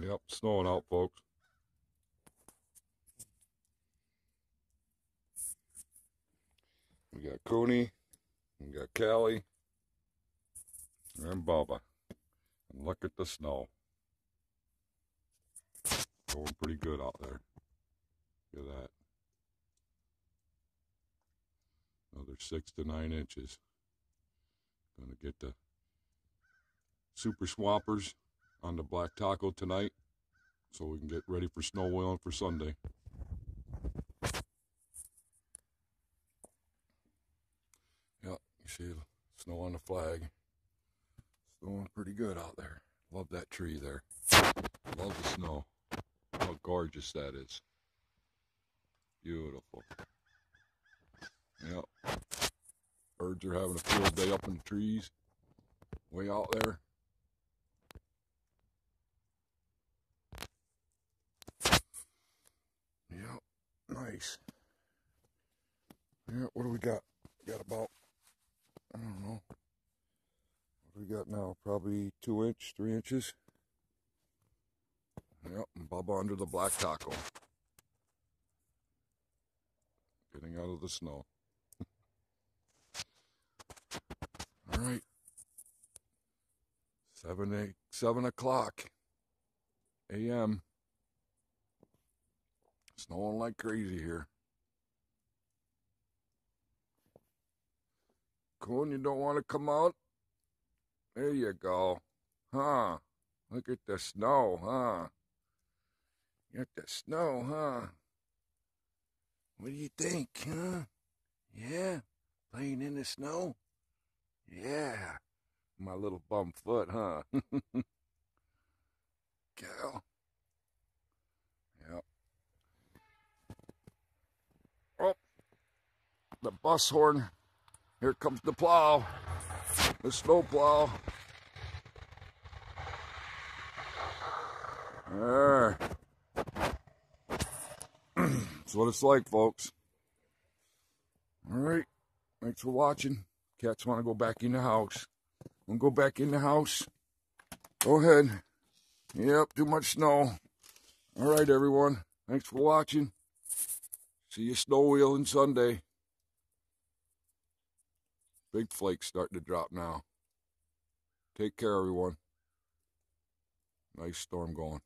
Yep, snowing out, folks. We got Cooney, we got Callie, and Bubba. And look at the snow. Going pretty good out there. Look at that. Another 6 to 9 inches. Gonna get the super swampers on the black taco tonight so we can get ready for snow wheeling for Sunday. Yep, you see the snow on the flag. Snowing pretty good out there. Love that tree there. Love the snow. How gorgeous that is. Beautiful. Yep. Birds are having a field day up in the trees. Way out there. Yep. Nice. Yeah, what do we got? We got about, I don't know. What do we got now? Probably 2 inch, 3 inches. Yep, and Bubba under the black taco. Getting out of the snow. All right. 7 o'clock a.m. Snowing like crazy here. Coon, you don't want to come out? There you go. Huh? Look at the snow, huh? You got the snow, huh? What do you think, huh? Yeah? Playing in the snow? Yeah. My little bum foot, huh? Gal. Yep. Oh, the bus horn. Here comes the plow. The snow plow. There. That's what it's like, folks. All right. Thanks for watching. Cats want to go back in the house. Want to go back in the house? Go ahead. Yep, too much snow. All right, everyone. Thanks for watching. See you snow wheeling Sunday. Big flakes starting to drop now. Take care, everyone. Nice storm going.